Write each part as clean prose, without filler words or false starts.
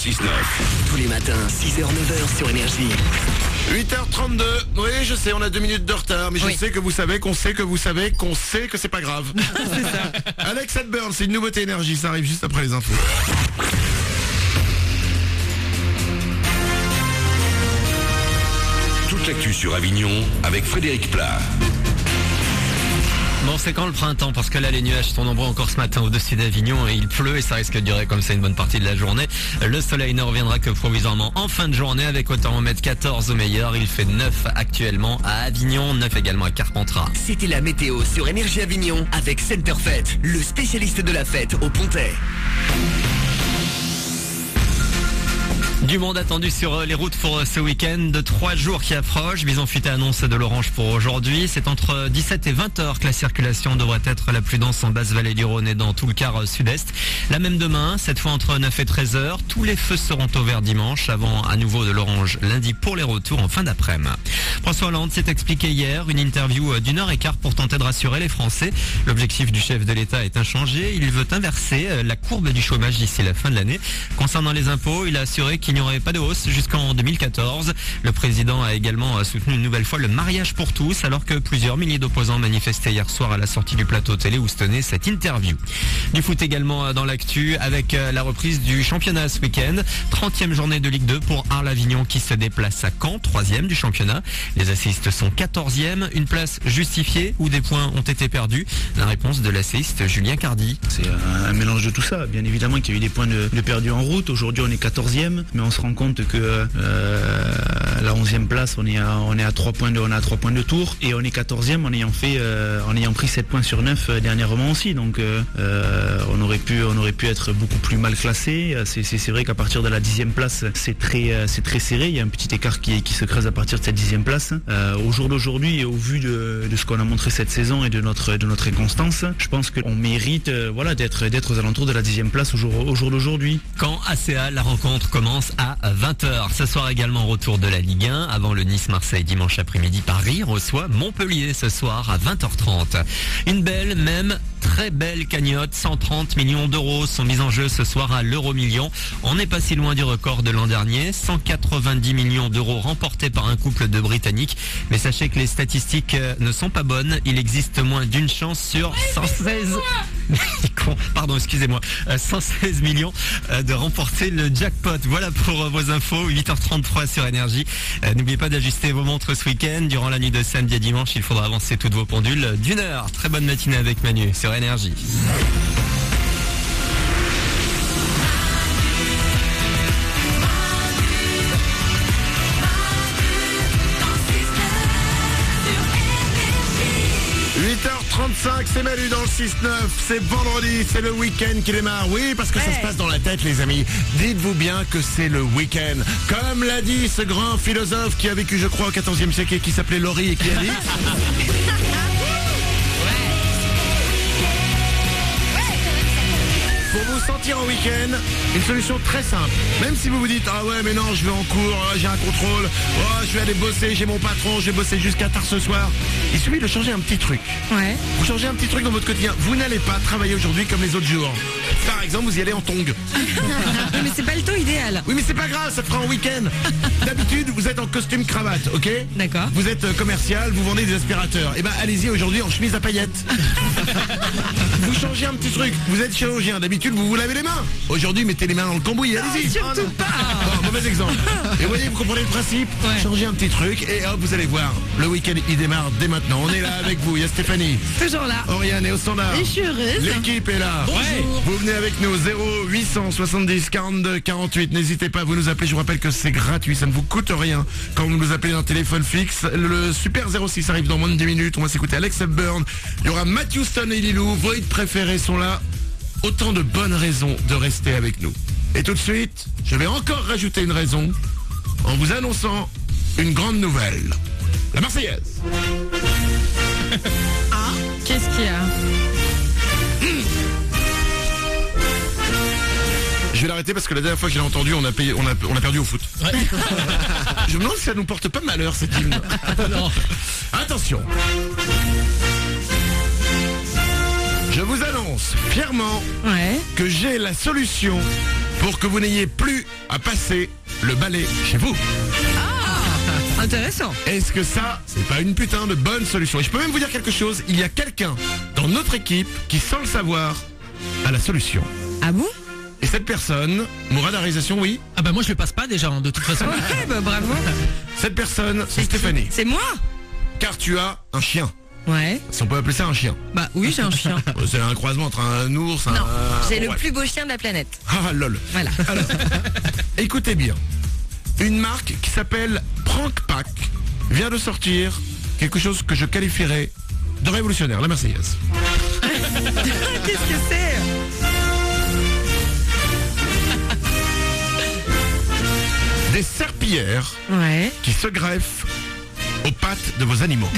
6-9. Tous les matins, 6h-9h sur Énergie. 8h32, oui je sais on a 2 minutes de retard, mais je sais que vous savez qu'on sait que vous savez qu'on sait que c'est pas grave. C'est ça. Alex Hepburn, c'est une nouveauté Énergie, ça arrive juste après les infos. Toute l'actu sur Avignon avec Frédéric Plat. Bon, c'est quand le printemps? Parce que là, les nuages sont nombreux encore ce matin au-dessus d'Avignon et il pleut et ça risque de durer comme ça une bonne partie de la journée. Le soleil ne reviendra que provisoirement en fin de journée avec au thermomètre 14 au meilleur. Il fait 9 actuellement à Avignon, 9 également à Carpentras. C'était la météo sur Énergie Avignon avec Centerfait, le spécialiste de la fête au Pontet. Du monde attendu sur les routes pour ce week-end. 3 jours qui approchent. Bison Futé annonce de l'orange pour aujourd'hui. C'est entre 17 et 20 heures que la circulation devrait être la plus dense en basse vallée du Rhône et dans tout le quart sud-est. La même demain, cette fois entre 9 et 13 heures. Tous les feux seront au vert dimanche avant à nouveau de l'orange lundi pour les retours en fin d'après-midi. François Hollande s'est expliqué hier, une interview d'1h15 pour tenter de rassurer les Français. L'objectif du chef de l'État est inchangé. Il veut inverser la courbe du chômage d'ici la fin de l'année. Concernant les impôts, il a assuré qu'il n'y aurait pas de hausse jusqu'en 2014. Le président a également soutenu une nouvelle fois le mariage pour tous, alors que plusieurs milliers d'opposants manifestaient hier soir à la sortie du plateau télé où se tenait cette interview. Du foot également dans l'actu avec la reprise du championnat ce week-end. 30e journée de Ligue 2 pour Arles-Avignon qui se déplace à Caen, 3e du championnat. Les assistes sont 14e, une place justifiée ou des points ont été perdus. La réponse de l'assiste Julien Cardi. C'est un mélange de tout ça. Bien évidemment qu'il y a eu des points de perdus en route. Aujourd'hui on est 14e, mais on se rend compte que la 11e place on est à 3 points de tour et on est 14e en ayant pris 7 points sur 9 dernièrement aussi. Donc on aurait pu être beaucoup plus mal classé. C'est vrai qu'à partir de la 10e place c'est très serré. Il y a un petit écart qui se creuse à partir de cette 10e place. Au jour d'aujourd'hui et au vu de ce qu'on a montré cette saison et de notre inconstance, je pense qu'on mérite d'être aux alentours de la 10e place au jour d'aujourd'hui. Quand ACA, la rencontre commence à 20h. Ce soir également retour de la Ligue 1. Avant le Nice-Marseille dimanche après-midi, Paris reçoit Montpellier ce soir à 20h30. Une belle, même très belle cagnotte, 130 millions d'euros sont mis en jeu ce soir à l'Euro-Million. On n'est pas si loin du record de l'an dernier, 190 millions d'euros remportés par un couple de Britanniques. Mais sachez que les statistiques ne sont pas bonnes. Il existe moins d'une chance sur 116... Pardon, excusez-moi. 116 millions de remporter le jackpot. Voilà pour vos infos. 8h33 sur Énergie. N'oubliez pas d'ajuster vos montres ce week-end. Durant la nuit de samedi à dimanche, il faudra avancer toutes vos pendules d'une heure. Très bonne matinée avec Manu sur Énergie. C'est Manu dans le 6-9, c'est vendredi, c'est le week-end qui démarre. Oui, parce que ça se passe dans la tête les amis. Dites-vous bien que c'est le week-end. Comme l'a dit ce grand philosophe qui a vécu je crois au 14e siècle et qui s'appelait Laurie et qui a dit... Pour vous sentir en week-end, une solution très simple. Même si vous vous dites, ah ouais mais non je vais en cours, j'ai un contrôle, je vais aller bosser, j'ai mon patron, je vais bosser jusqu'à tard ce soir. Il suffit de changer un petit truc. Ouais. Vous changez un petit truc dans votre quotidien. Vous n'allez pas travailler aujourd'hui comme les autres jours. Par exemple, vous y allez en tongs. Mais c'est pas le taux idéal. Oui mais c'est pas grave, ça te fera un week-end. D'habitude, vous êtes en costume cravate, ok? D'accord. Vous êtes commercial, vous vendez des aspirateurs. Et ben allez-y aujourd'hui en chemise à paillettes. Vous changez un petit truc. Vous êtes chirurgien, d'habitude vous vous lavez les mains. Aujourd'hui, mettez les mains dans le cambouis, allez-y. Surtout pas. Bon, mauvais exemple. Et vous voyez, vous comprenez le principe. Ouais. Changez un petit truc et hop, vous allez voir. Le week-end, il démarre dès maintenant. On est là avec vous. Il y a Stéphanie. Toujours là. Oriane est au standard. Et je suis heureuse. L'équipe est là. Bonjour. Vous venez avec nous 0870 42 48. N'hésitez pas à vous nous appeler. Je vous rappelle que c'est gratuit. Ça ne vous coûte rien quand vous nous appelez d'un téléphone fixe. Le Super 06 arrive dans moins de 10 minutes. On va s'écouter Alex Hepburn. Il y aura Matt Houston et Lilou. Vos hits préférés sont là. Autant de bonnes raisons de rester avec nous. Et tout de suite, je vais encore rajouter une raison en vous annonçant une grande nouvelle. La Marseillaise. Ah, qu'est-ce qu'il y a? Je vais l'arrêter parce que la dernière fois que je l'ai entendu, on a perdu au foot. Ouais. Je me demande si ça nous porte pas malheur cette hymne. Non. Attention. Je vous annonce fièrement que j'ai la solution pour que vous n'ayez plus à passer le balai chez vous. Intéressant. Est-ce que ça, c'est pas une putain de bonne solution? Et je peux même vous dire quelque chose, il y a quelqu'un dans notre équipe qui, sans le savoir, a la solution. Ah bon? Et cette personne, Mourad, à la réalisation, oui. Ah bah moi je le passe pas déjà hein, de toute façon. Ouais, bah bravo. Cette personne, c'est Stéphanie. C'est moi? Car tu as un chien. Ouais. Si on peut appeler ça un chien. Bah oui, j'ai un chien. C'est un croisement entre un ours, un... Non, j'ai bon, le ouais. plus beau chien de la planète. Ah lol. Voilà. Alors, écoutez bien. Une marque qui s'appelle Prank Pack vient de sortir quelque chose que je qualifierais de révolutionnaire, la Marseillaise. Qu'est-ce que c'est? Des serpillères Ouais. qui se greffent aux pattes de vos animaux.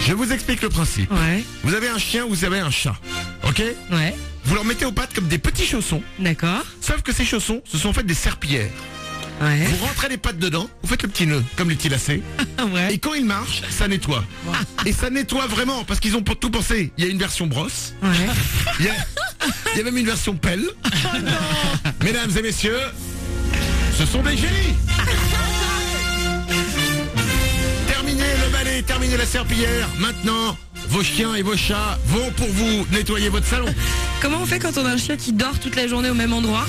Je vous explique le principe. Ouais. Vous avez un chien, vous avez un chat. Ok? Ouais. Vous leur mettez aux pattes comme des petits chaussons. D'accord. Sauf que ces chaussons, ce sont en fait des serpillères. Ouais. Vous rentrez les pattes dedans, vous faites le petit nœud, comme les petits lacets. Ouais. Et quand ils marchent, ça nettoie. Et ça nettoie vraiment, parce qu'ils ont tout pensé. Il y a une version brosse, Ouais. il y a même une version pelle. Mesdames et messieurs, ce sont des génies. Terminez le balai, terminez la serpillière. Maintenant, vos chiens et vos chats vont pour vous nettoyer votre salon. Comment on fait quand on a un chien qui dort toute la journée au même endroit?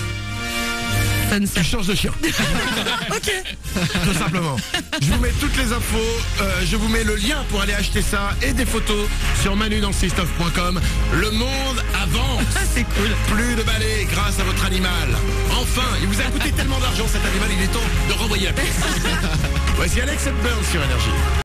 Ça ne Tu sert. changes de chien. Ok. Tout simplement. Je vous mets toutes les infos, je vous mets le lien pour aller acheter ça et des photos sur manudanslestuff.com. Le monde avance. Ah, c'est cool. Plus de balais grâce à votre animal. Enfin, il vous a coûté tellement d'argent cet animal, il est temps de renvoyer la pièce. Voici Alex Hepburn sur Énergie.